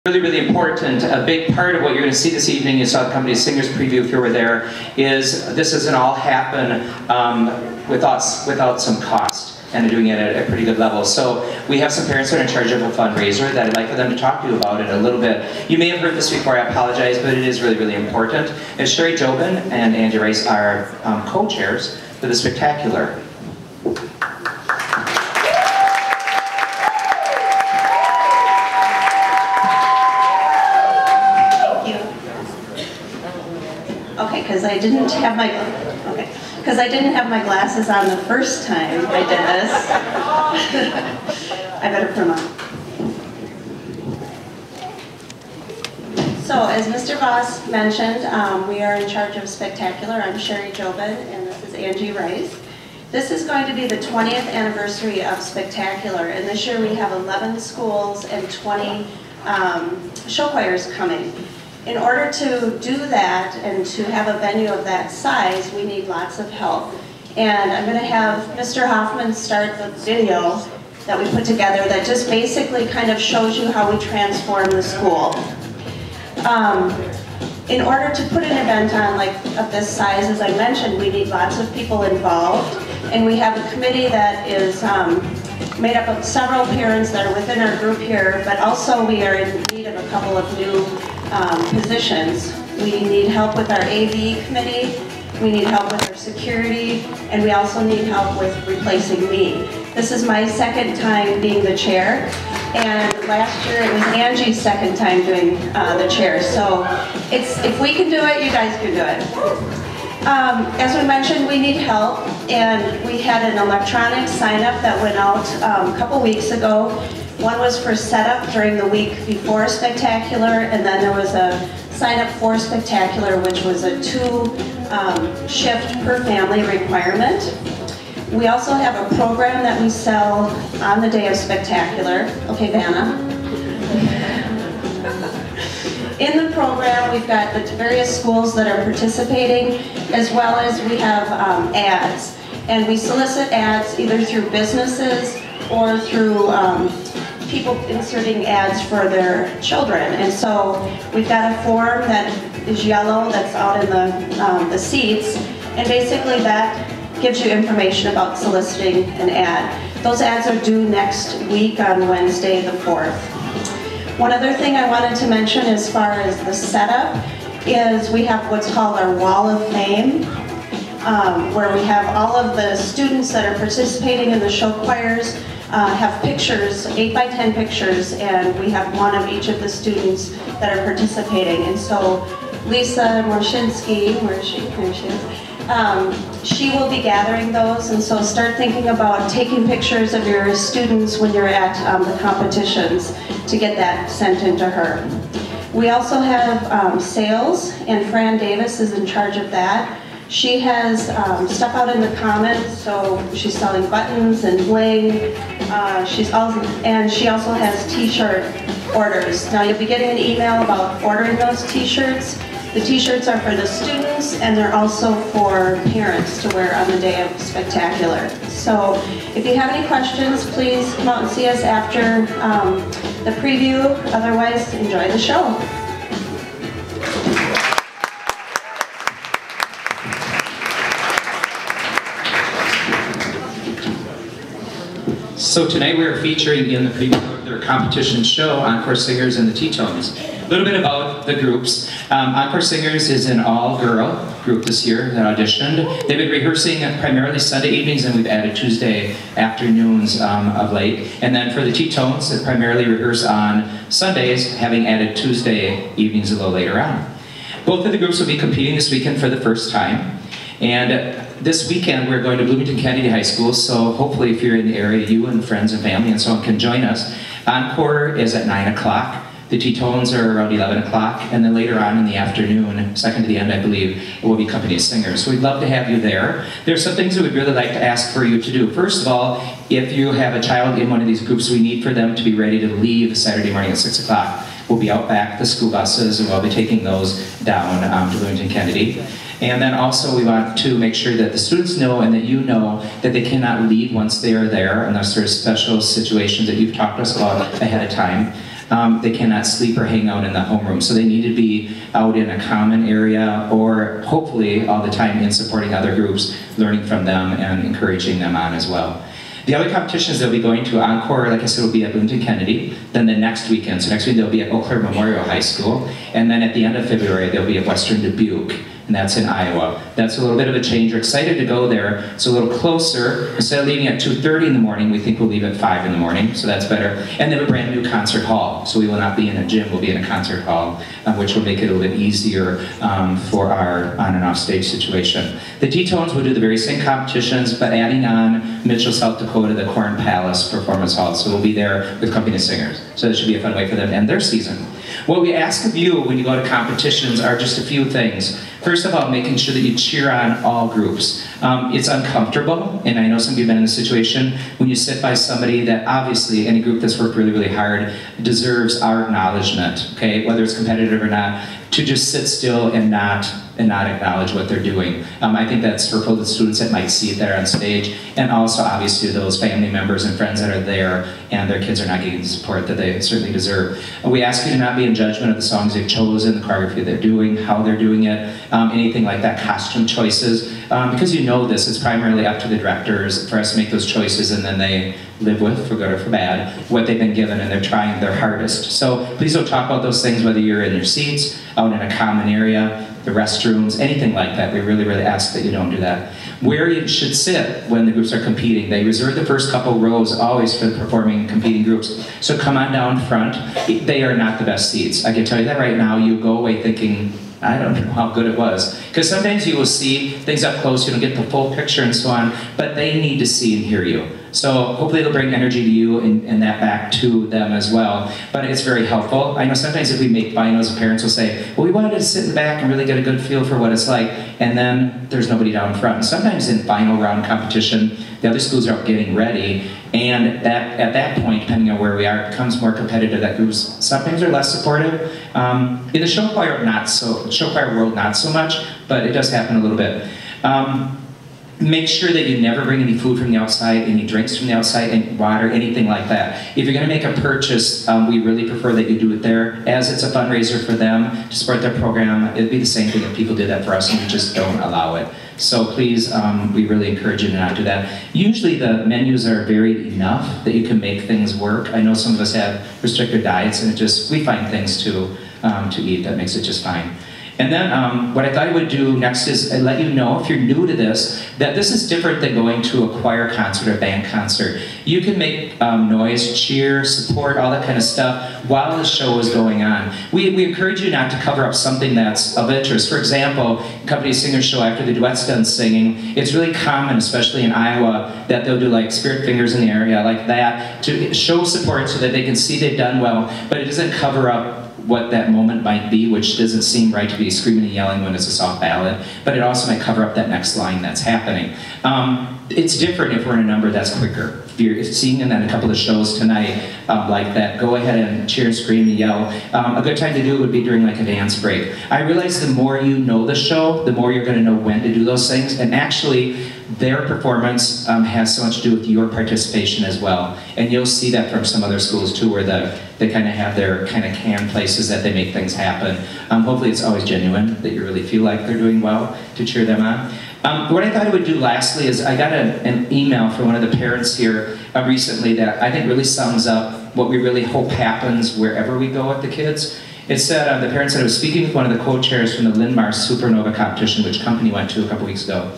Really, really important. A big part of what you're going to see this evening, you saw the company's singers preview if you were there, is this doesn't all happen without some cost, and they're doing it at a pretty good level. So we have some parents that are in charge of a fundraiser that I'd like for them to talk to you about it a little bit. You may have heard this before, I apologize, but it is really, really important. And Sherry Jobin and Angie Rice are co-chairs for the spectacular. Because I didn't have my glasses on the first time I did this. I better put them on. So, as Mr. Voss mentioned, we are in charge of Spectacular. I'm Sherry Jobin, and this is Angie Rice. This is going to be the 20th anniversary of Spectacular, and this year we have 11 schools and 20 show choirs coming. In order to do that and to have a venue of that size, we need lots of help. And I'm going to have Mr. Hoffman start the video that we put together that just basically kind of shows you how we transform the school. In order to put an event on of this size, as I mentioned, we need lots of people involved. And we have a committee that is made up of several parents that are within our group here, but also we are in need of a couple of new positions. We need help with our AV committee, we need help with our security, and we also need help with replacing me. This is my second time being the chair, and last year it was Angie's second time doing the chair. So if we can do it, you guys can do it. As we mentioned, we need help, and we had an electronic sign-up that went out a couple weeks ago. One was for setup during the week before Spectacular, and then there was a sign-up for Spectacular, which was a 2-shift per family requirement. We also have a program that we sell on the day of Spectacular. Okay, Vanna. In the program, we've got the various schools that are participating, as well as we have ads. And we solicit ads either through businesses or through people inserting ads for their children. And so we've got a form that is yellow that's out in the seats, and basically that gives you information about soliciting an ad. Those ads are due next week on Wednesday the 4th. One other thing I wanted to mention as far as the setup is we have what's called our Wall of Fame, where we have all of the students that are participating in the show choirs have pictures, 8 by 10 pictures, and we have one of each of the students that are participating. And so Lisa Morshinsky, where is she? There she is. She will be gathering those, and so start thinking about taking pictures of your students when you're at the competitions to get that sent into her. We also have sales, and Fran Davis is in charge of that. She has stuff out in the comments, so she's selling buttons and bling. And she also has t-shirt orders. Now you'll be getting an email about ordering those t-shirts. The t-shirts are for the students, and they're also for parents to wear on the day of Spectacular. So if you have any questions, please come out and see us after the preview. Otherwise, enjoy the show. So tonight we are featuring in the preview of their competition show, Encore Singers and the T-Tones. A little bit about the groups. Encore Singers is an all-girl group this year that auditioned. They've been rehearsing primarily Sunday evenings, and we've added Tuesday afternoons of late. And then for the T-Tones, they primarily rehearse on Sundays, having added Tuesday evenings a little later on. Both of the groups will be competing this weekend for the first time. And this weekend we're going to Bloomington Kennedy High School, so hopefully if you're in the area, you and friends and family and so on can join us. Encore is at 9 o'clock. The T-Tones are around 11 o'clock, and then later on in the afternoon, second to the end I believe, will be company of singers. So we'd love to have you there. There's some things that we'd really like to ask for you to do. First of all, if you have a child in one of these groups, we need for them to be ready to leave Saturday morning at 6 o'clock. We'll be out back, the school buses, and we'll be taking those down to Bloomington Kennedy. And then also we want to make sure that the students know and that you know that they cannot leave once they are there unless there's special situations that you've talked to us about ahead of time. they cannot sleep or hang out in the homeroom. So they need to be out in a common area, or hopefully all the time in supporting other groups, learning from them and encouraging them on as well. The other competitions they'll be going to, Encore, like I said, will be at Boonton Kennedy. Then the next weekend, so next week they'll be at Eau Claire Memorial High School. And then at the end of February, they'll be at Western Dubuque, and that's in Iowa. That's a little bit of a change. We're excited to go there. It's a little closer. Instead of leaving at 2:30 in the morning, we think we'll leave at 5 in the morning, so that's better. And they have a brand new concert hall, so we will not be in a gym, we'll be in a concert hall, which will make it a little bit easier for our on and off stage situation. The T-Tones will do the very same competitions, but adding on Mitchell, South Dakota, the Corn Palace Performance Hall, so we'll be there with company of singers. So that should be a fun way for them to end their season. What we ask of you when you go to competitions are just a few things. First of all, making sure that you cheer on all groups. It's uncomfortable, and I know some of you have been in a situation when you sit by somebody that obviously any group that's worked really, really hard deserves our acknowledgement, okay, whether it's competitive or not, to just sit still and not acknowledge what they're doing. I think that's hurtful to the students that might see it there on stage, and also obviously those family members and friends that are there and their kids are not getting the support that they certainly deserve. We ask you to not be in judgment of the songs they've chosen, the choreography they're doing, how they're doing it, anything like that, costume choices, because you know this, it's primarily up to the directors for us to make those choices, and then they live with, for good or for bad, what they've been given, and they're trying their hardest. So please don't talk about those things, whether you're in your seats, out in a common area, the restrooms, anything like that. We really, really ask that you don't do that. Where you should sit when the groups are competing. They reserve the first couple rows always for the performing competing groups. So come on down front. They are not the best seats. I can tell you that right now. You go away thinking, I don't know how good it was. Because sometimes you will see things up close, you don't get the full picture and so on, but they need to see and hear you. So hopefully it'll bring energy to you and that back to them as well. But it's very helpful. I know sometimes if we make finals, parents will say, well, we wanted to sit in the back and really get a good feel for what it's like, and then there's nobody down front. And sometimes in final round competition, the other schools are getting ready, and at that point, depending on where we are, it becomes more competitive. That groups sometimes are less supportive. In the show choir world, not so much, but it does happen a little bit. Make sure that you never bring any food from the outside, any drinks from the outside, any water, anything like that. If you're going to make a purchase, we really prefer that you do it there, as it's a fundraiser for them to support their program. It'd be the same thing if people did that for us and we just don't allow it. So please, we really encourage you to not do that. Usually the menus are varied enough that you can make things work. I know some of us have restricted diets, and we find things to eat that makes it just fine. And then what I thought I would do next is let you know, if you're new to this, that this is different than going to a choir concert or a band concert. You can make noise, cheer, support, all that kind of stuff while the show is going on. We encourage you not to cover up something that's of interest. For example, company singers show after the duet's done singing, it's really common, especially in Iowa, that they'll do like spirit fingers in the area like that to show support so that they can see they've done well, but it doesn't cover up what that moment might be, which doesn't seem right to be screaming and yelling when it's a soft ballad, but it also might cover up that next line that's happening. It's different if we're in a number that's quicker. If you're seeing in a couple of shows tonight like that, go ahead and cheer and scream and yell. A good time to do it would be during like a dance break. I realize the more you know the show, the more you're going to know when to do those things, and actually their performance has so much to do with your participation as well. And you'll see that from some other schools too, where they kind of have their kind of canned places that they make things happen. Hopefully it's always genuine, that you really feel like they're doing well to cheer them on. What I thought I would do lastly is I got an email from one of the parents here recently that I think really sums up what we really hope happens wherever we go with the kids. It said, the parent said, I was speaking with one of the co-chairs from the Linn-Mar Supernova competition, which company went to a couple weeks ago.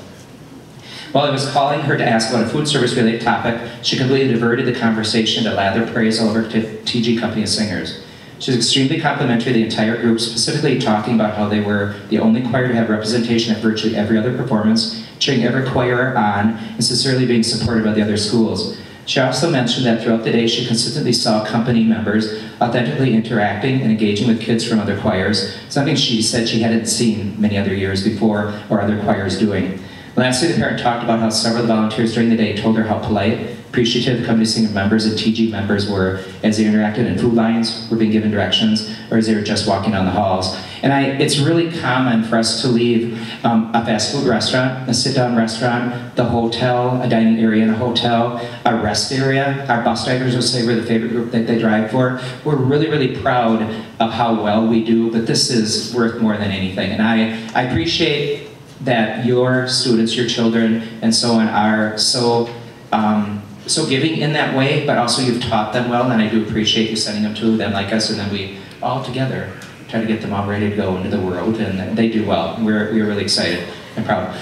While I was calling her to ask about a food service related topic, she completely diverted the conversation to lather praise all over to TG Company of Singers. She was extremely complimentary of the entire group, specifically talking about how they were the only choir to have representation at virtually every other performance, cheering every choir on, and sincerely being supported by the other schools. She also mentioned that throughout the day she consistently saw company members authentically interacting and engaging with kids from other choirs, something she said she hadn't seen many other years before or other choirs doing. Lastly, the parent talked about how several of the volunteers during the day told her how polite, appreciative the Company Singer members and TG members were as they interacted in food lines, were being given directions, or as they were just walking down the halls. And it's really common for us to leave a fast food restaurant, a sit-down restaurant, the hotel, a dining area in a hotel, a rest area. Our bus drivers will say we're the favorite group that they drive for. We're really, really proud of how well we do, but this is worth more than anything. And I appreciate that your students, your children, and so on are so giving in that way, but also you've taught them well, and I do appreciate you sending them to them like us, and then we all together try to get them all ready to go into the world, and they do well. We're really excited and proud.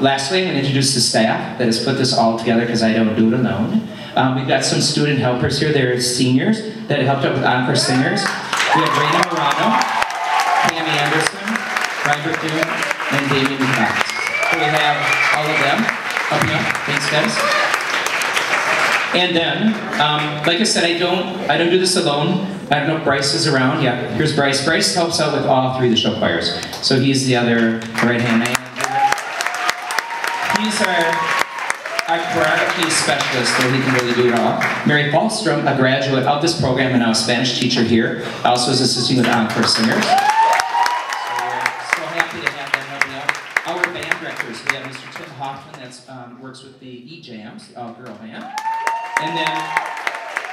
Lastly, I'm going to introduce the staff that has put this all together because I don't do it alone. We've got some student helpers here. They're seniors that helped out with Encore Singers. We have Raina Morano, Tammy Anderson, Robert Doon, and Damien McCox. So we have all of them up here. Thanks, guys. And then, like I said, I don't do this alone. I don't know if Bryce is around. Yeah, here's Bryce. Bryce helps out with all three of the show choirs. So he's the other right-hand man. He's our choreography specialist, so he can really do it all. Mary Falstrom, a graduate of this program and now a Spanish teacher here, also is assisting with Encore Singers. So we're so happy to have them helping out. Our band directors, we have Mr. Tim Hoffman that works with the E-Jams, the all-girl band. And then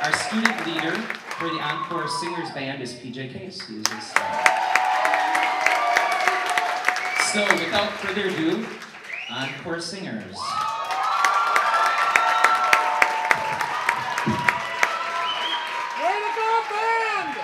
our student leader for the Encore Singers band is PJ Case. He is his So without further ado, Encore Singers. Way to go, band!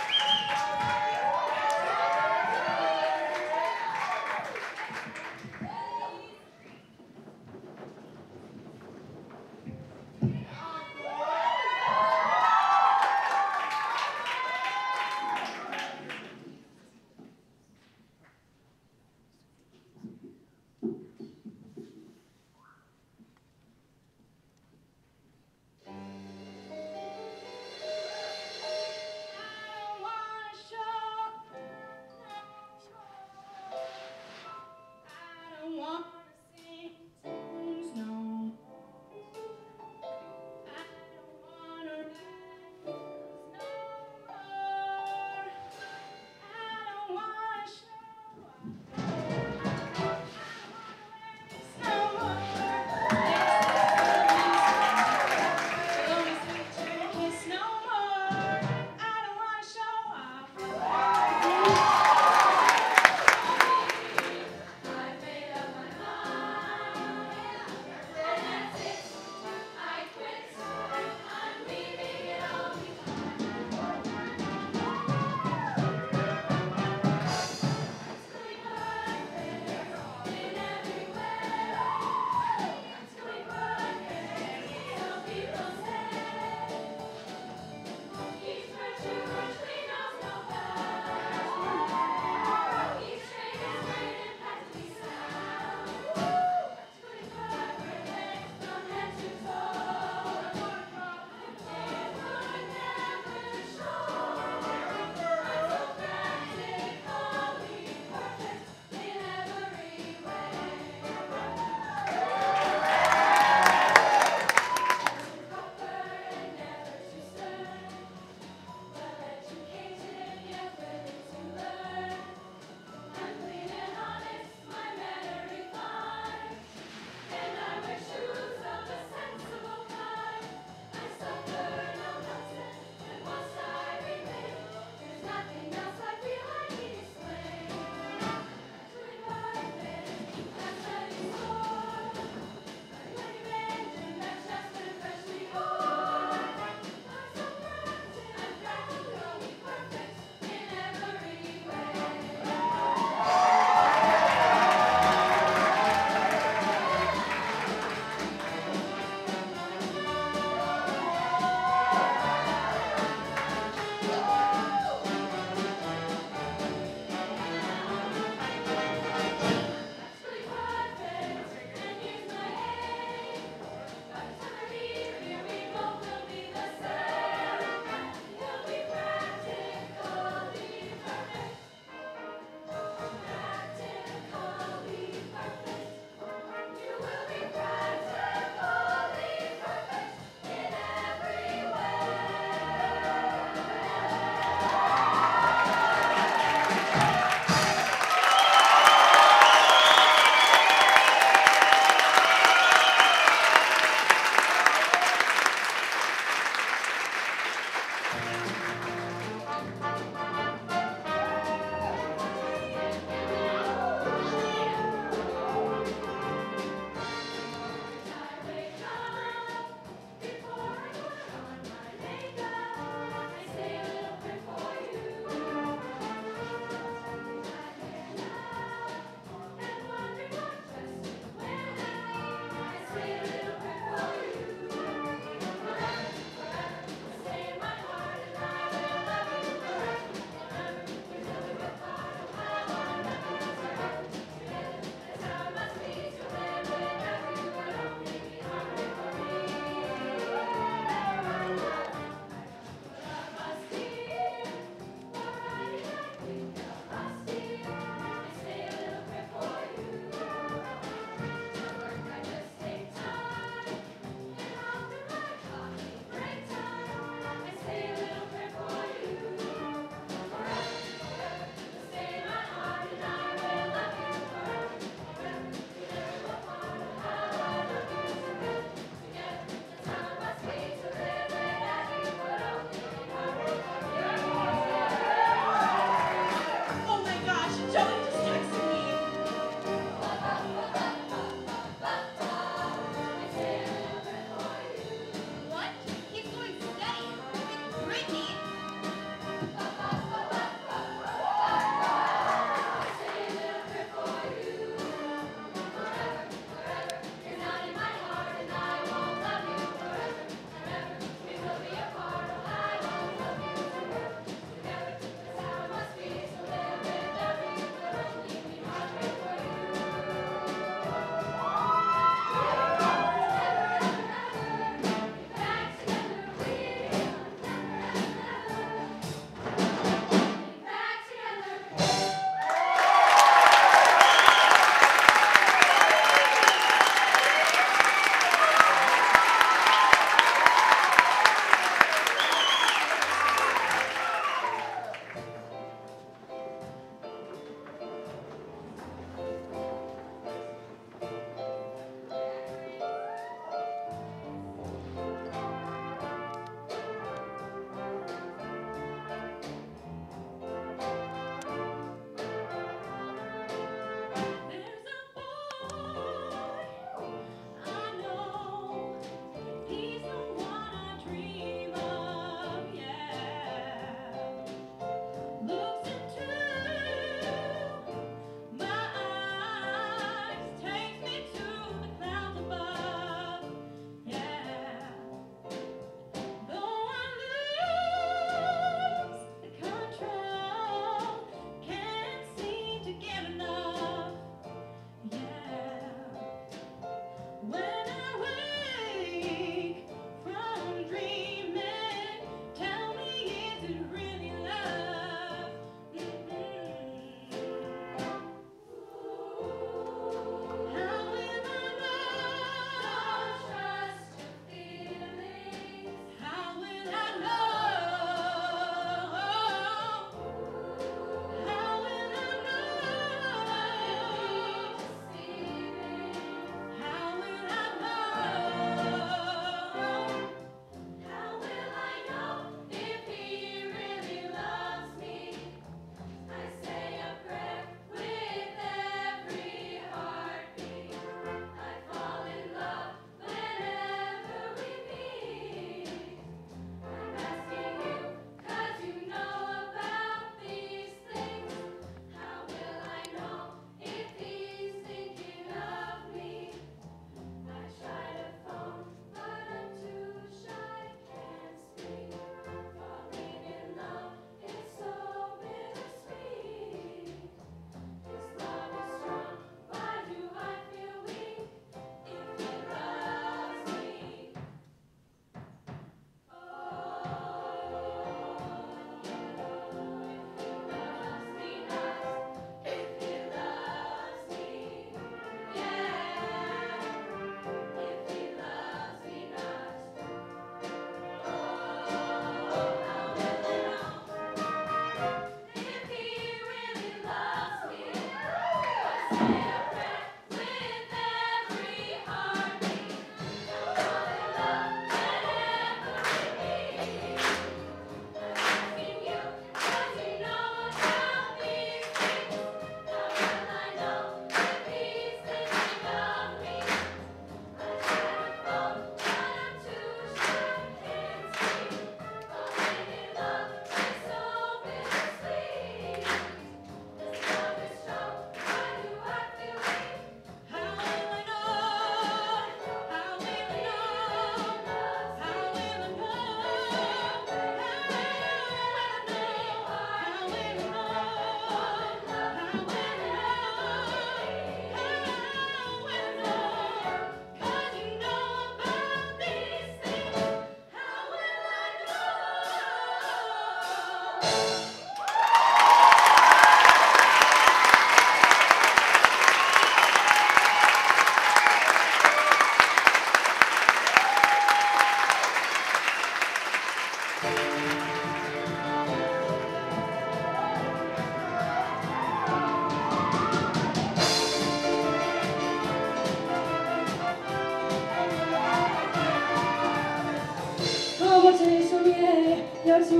Io ci